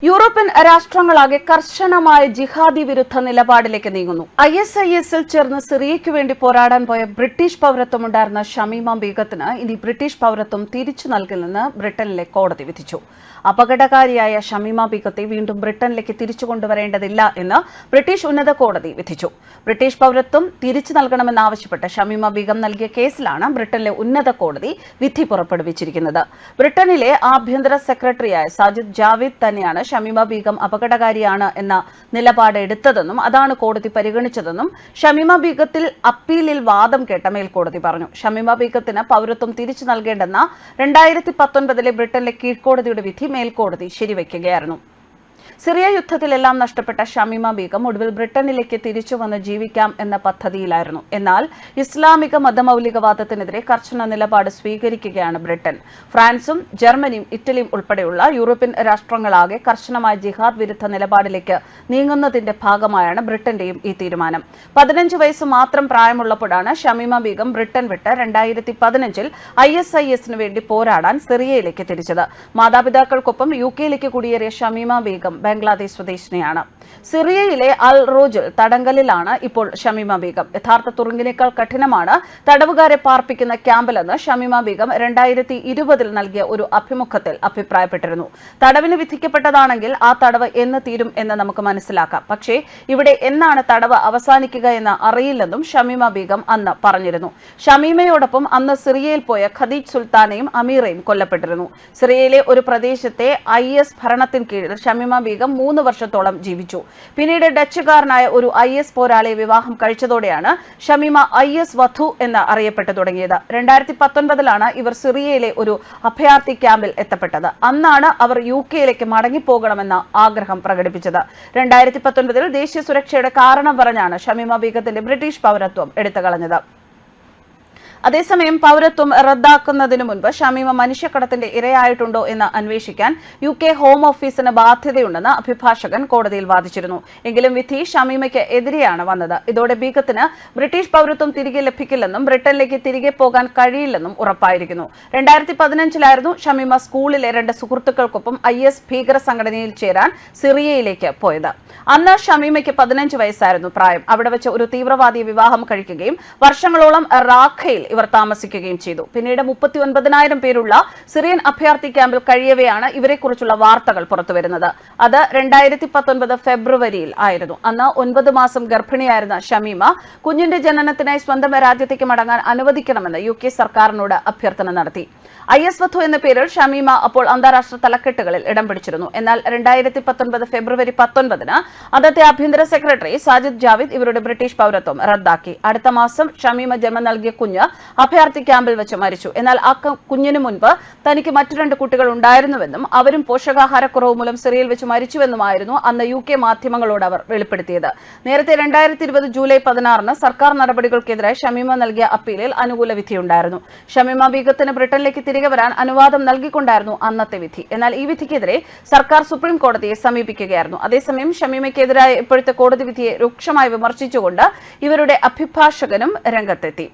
European രാഷ്ട്രങ്ങളാകെ കർശനമായ ജിഹാദി വിരുദ്ധ നിലപാടിലേക്ക് നീങ്ങുന്നു. ISIS-ൽ ചേർന്ന് സിറിയയ്ക്കു വേണ്ടി പോരാടാൻ പോയ ബ്രിട്ടീഷ് പൗരത്വമുണ്ടായിരുന്ന ഷമീമ ബീഗത്തിന് ഇനി ബ്രിട്ടീഷ് പൗരത്വം തിരിച്ചു നൽകില്ലെന്ന് ബ്രിട്ടനിലെ കോടതി വിധിച്ചു. അപകടകാരിയായ ഷമീമ ബീഗത്തെ വീണ്ടും ബ്രിട്ടനിലേക്ക് തിരിച്ചു കൊണ്ടുവരേണ്ടതില്ല എന്ന് ബ്രിട്ടീഷ് ഉന്നത കോടതി വിധിച്ചു. ബ്രിട്ടീഷ് പൗരത്വം തിരിച്ചു നൽകണമെന്നാവശ്യപ്പെട്ട് ഷമീമ ബീഗം നൽകിയ കേസിലാണ് ബ്രിട്ടനിലെ ഉന്നത കോടതി വിധി പുറപ്പെടുവിച്ചിരിക്കുന്നത്. ബ്രിട്ടനിലെ ആഭ്യന്തര സെക്രട്ടറിയായ സാജിദ് ജാവിദ് തന്നെയാണ് ഷമീമ ബീഗം അപകടകാരിയാണ് എന്ന നിലപാട് എടുത്തതെന്നും അതാണ് കോടതി പരിഗണിച്ചതെന്നും ഷമീമ ബീഗത്തിൽ അപ്പീലിൽ വാദം കേട്ട മേൽക്കോടതി പറഞ്ഞു. ഷമീമ ബീഗത്തിന് പൗരത്വം തിരിച്ചു നൽകേണ്ടെന്ന 2019 ബ്രിട്ടനിലെ കീഴ്ക്കോടതിയുടെ വിധി മേൽക്കോടതി ശരിവയ്ക്കുകയായിരുന്നു. സിറിയ യുദ്ധത്തിലെല്ലാം നഷ്ടപ്പെട്ട ഷമീമ ബീഗം ഒടുവിൽ ബ്രിട്ടനിലേക്ക് തിരിച്ചു വന്ന് ജീവിക്കാം എന്ന പദ്ധതിയിലായിരുന്നു. എന്നാൽ ഇസ്ലാമിക മതമൌലികവാദത്തിനെതിരെ കർശന നിലപാട് സ്വീകരിക്കുകയാണ് ബ്രിട്ടൻ. ഫ്രാൻസും ജർമ്മനിയും ഇറ്റലിയും ഉൾപ്പെടെയുള്ള യൂറോപ്യൻ രാഷ്ട്രങ്ങളാകെ കർശനമായ ജിഹാദ് വിരുദ്ധ നിലപാടിലേക്ക് നീങ്ങുന്നതിന്റെ ഭാഗമായാണ് ബ്രിട്ടന്റെയും ഈ തീരുമാനം. 15 വയസ്സ് മാത്രം പ്രായമുള്ളപ്പോഴാണ് ഷമീമ ബീഗം ബ്രിട്ടൻ വിട്ട് 2015 ISIS-ന് വേണ്ടി പോരാടാൻ സിറിയയിലേക്ക് തിരിച്ചത്. മാതാപിതാക്കൾക്കൊപ്പം UK-യിലേക്ക് കുടിയേറിയ ഷമീമ ബീഗം ബംഗ്ലാദേശ് സ്വദേശിനിയാണ്. സിറിയയിലെ അൽ റോജിൽ തടങ്കലിലാണ് ഇപ്പോൾ ഷമീമ ബീഗം. യഥാർത്ഥ തുറുങ്കിനേക്കാൾ കഠിനമാണ് തടവുകാരെ പാർപ്പിക്കുന്ന ക്യാമ്പിലെന്ന് ഷമീമ ബീഗം 2020 നൽകിയ ഒരു അഭിമുഖത്തിൽ അഭിപ്രായപ്പെട്ടിരുന്നു. തടവിന് വിധിക്കപ്പെട്ടതാണെങ്കിൽ ആ തടവ് എന്ന് തീരും എന്ന് നമുക്ക് മനസ്സിലാക്കാം. പക്ഷേ ഇവിടെ എന്നാണ് തടവ് അവസാനിക്കുക എന്ന് അറിയില്ലെന്നും ഷമീമ ബീഗം അന്ന് പറഞ്ഞിരുന്നു. ഷമീമയോടൊപ്പം അന്ന് സിറിയയിൽ പോയ ഖദീജ് സുൽത്താനയും അമീറയും കൊല്ലപ്പെട്ടിരുന്നു. സിറിയയിലെ ഒരു പ്രദേശത്തെ IS ഭരണത്തിന് കീഴിൽ ഷമീമ ബീഗം 3 വർഷത്തോളം ജീവിച്ചു. പിന്നീട് ഡച്ചുകാരനായ ഒരു IS പോരാളിയെ വിവാഹം കഴിച്ചതോടെയാണ് ഷമീമ IS വധു എന്ന് അറിയപ്പെട്ടു തുടങ്ങിയത്. 2019 ഇവർ സിറിയയിലെ ഒരു അഭയാർത്ഥി ക്യാമ്പിൽ എത്തപ്പെട്ടത്. അന്നാണ് അവർ UK-യിലേക്ക് മടങ്ങിപ്പോകണമെന്ന ആഗ്രഹം പ്രകടിപ്പിച്ചത്. 2019 ദേശീയ സുരക്ഷയുടെ കാരണം പറഞ്ഞാണ് ഷമീമ ബീഗത്തിന്റെ ബ്രിട്ടീഷ് പൗരത്വം എടുത്തുകളഞ്ഞത്. അതേസമയം പൗരത്വം റദ്ദാക്കുന്നതിനു മുൻപ് ഷമീമ മനുഷ്യക്കടത്തിന്റെ ഇരയായിട്ടുണ്ടോ എന്ന് അന്വേഷിക്കാൻ UK ഹോം ഓഫീസിന് ബാധ്യതയുണ്ടെന്ന് അഭിഭാഷകൻ കോടതിയിൽ വാദിച്ചിരുന്നു. എങ്കിലും വിധി ഷമീമയ്ക്ക് എതിരെയാണ് വന്നത്. ഇതോടെ ബീഗത്തിന് ബ്രിട്ടീഷ് പൗരത്വം തിരികെ ലഭിക്കില്ലെന്നും ബ്രിട്ടനിലേക്ക് തിരികെ പോകാൻ കഴിയില്ലെന്നും ഉറപ്പായിരിക്കുന്നു. 2015 ഷമീമ സ്കൂളിലെ 2 സുഹൃത്തുക്കൾക്കൊപ്പം IS ഭീകര സംഘടനയിൽ ചേരാൻ സിറിയയിലേക്ക് പോയത്. അന്ന് ഷമീമയ്ക്ക് 15 വയസ്സായിരുന്നു പ്രായം. അവിടെ വെച്ച് ഒരു തീവ്രവാദിയെ വിവാഹം കഴിക്കുകയും വർഷങ്ങളോളം റാഖയിൽ ഇവർ താമസിക്കുകയും ചെയ്തു. പിന്നീട് 39,000 പേരുള്ള സിറിയൻ അഭയാർത്ഥി ക്യാമ്പിൽ കഴിയവെയാണ് ഇവരെക്കുറിച്ചുള്ള വാർത്തകൾ പുറത്തുവരുന്നത്. അത് 2019 ഫെബ്രുവരിയിൽ ആയിരുന്നു. അന്ന് 9 മാസം ഗർഭിണിയായിരുന്ന ഷമീമ കുഞ്ഞിന്റെ ജനനത്തിനായി സ്വന്തം രാജ്യത്തേക്ക് മടങ്ങാൻ അനുവദിക്കണമെന്ന് UK സർക്കാരിനോട് അഭ്യർത്ഥന നടത്തി. IS വധു എന്ന പേരിൽ ഷമീമ അപ്പോൾ അന്താരാഷ്ട്ര തലക്കെട്ടുകളിൽ ഇടം പിടിച്ചിരുന്നു. എന്നാൽ 2019 ഫെബ്രുവരി 19 അന്നത്തെ ആഭ്യന്തര സെക്രട്ടറി സാജിദ് ജാവിദ് ഇവരുടെ ബ്രിട്ടീഷ് പൗരത്വം റദ്ദാക്കി. അടുത്ത മാസം ഷമീമ ജന്മം നൽകിയ കുഞ്ഞ് അഭയാർത്ഥി ക്യാമ്പിൽ വെച്ച് മരിച്ചു. എന്നാൽ ആ കുഞ്ഞിന് മുൻപ് തനിക്ക് മറ്റു 2 കുട്ടികൾ ഉണ്ടായിരുന്നുവെന്നും അവരും പോഷകാഹാരക്കുറവ് മൂലം സിറിയയിൽ വെച്ച് മരിച്ചുവെന്നുമായിരുന്നു അന്ന് UK മാധ്യമങ്ങളോട് അവർ വെളിപ്പെടുത്തിയത്. നേരത്തെ 2020 ജൂലൈ 16 സർക്കാർ നടപടികൾക്കെതിരായി ഷമീമ നൽകിയ അപ്പീലിൽ അനുകൂല വിധിയുണ്ടായിരുന്നു. ഷമീമ ബീഗത്തിന് ബ്രിട്ടനിലേക്ക് തിരികെ വരാൻ അനുവാദം നൽകിക്കൊണ്ടായിരുന്നു അന്നത്തെ വിധി. എന്നാൽ ഈ വിധിക്കെതിരെ സർക്കാർ സുപ്രീം കോടതിയെ സമീപിക്കുകയായിരുന്നു. അതേസമയം ഷമീമയ്ക്കെതിരായ ഇപ്പോഴത്തെ കോടതി വിധിയെ രൂക്ഷമായി വിമർശിച്ചുകൊണ്ട് ഇവരുടെ അഭിഭാഷകനും രംഗത്തെത്തി.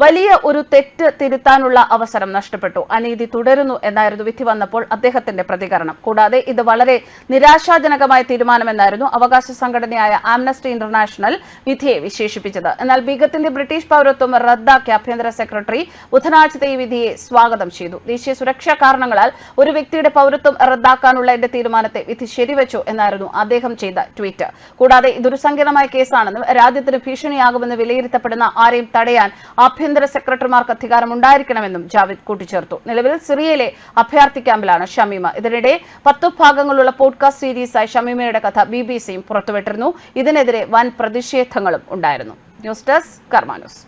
വലിയ ഒരു തെറ്റ് തിരുത്താനുള്ള അവസരം നഷ്ടപ്പെട്ടു, അനീതി തുടരുന്നു എന്നായിരുന്നു വിധി വന്നപ്പോൾ അദ്ദേഹത്തിന്റെ പ്രതികരണം. കൂടാതെ ഇത് വളരെ നിരാശാജനകമായ തീരുമാനമെന്നായിരുന്നു അവകാശ സംഘടനയായ ആംനസ്റ്റി ഇന്റർനാഷണൽ വിധിയെ വിശേഷിപ്പിച്ചത്. എന്നാൽ ബീഗത്തിന്റെ ബ്രിട്ടീഷ് പൗരത്വം റദ്ദാക്കിയ ആഭ്യന്തര സെക്രട്ടറി ബുധനാഴ്ചത്തെ ഈ വിധിയെ സ്വാഗതം ചെയ്തു. ദേശീയ സുരക്ഷാ കാരണങ്ങളാൽ ഒരു വ്യക്തിയുടെ പൗരത്വം റദ്ദാക്കാനുള്ള എന്റെ തീരുമാനത്തെ വിധി ശരിവെച്ചു എന്നായിരുന്നു അദ്ദേഹം ചെയ്ത ട്വീറ്റ്. കൂടാതെ ഇതൊരു സങ്കീർണമായ കേസാണെന്നും രാജ്യത്തിന് ഭീഷണിയാകുമെന്ന് വിലയിരുത്തപ്പെടുന്ന ആരെയും തടയാൻ ആഭ്യന്തര സെക്രട്ടറിമാർക്ക് അധികാരമുണ്ടായിരിക്കണമെന്നും ജാവിദ് കൂട്ടിച്ചേർത്തു. നിലവിൽ സിറിയയിലെ അഭയാർത്ഥി ക്യാമ്പിലാണ് ഷമീമ. ഇതിനിടെ 10 ഭാഗങ്ങളുള്ള പോഡ്കാസ്റ്റ് സീരീസായി ഷമീമയുടെ കഥ BBC പുറത്തുവിട്ടിരുന്നു. ഇതിനെതിരെ വൻ പ്രതിഷേധങ്ങളും ഉണ്ടായിരുന്നു. ന്യൂസ് ഡെസ്ക് കർമ്മ ന്യൂസ്.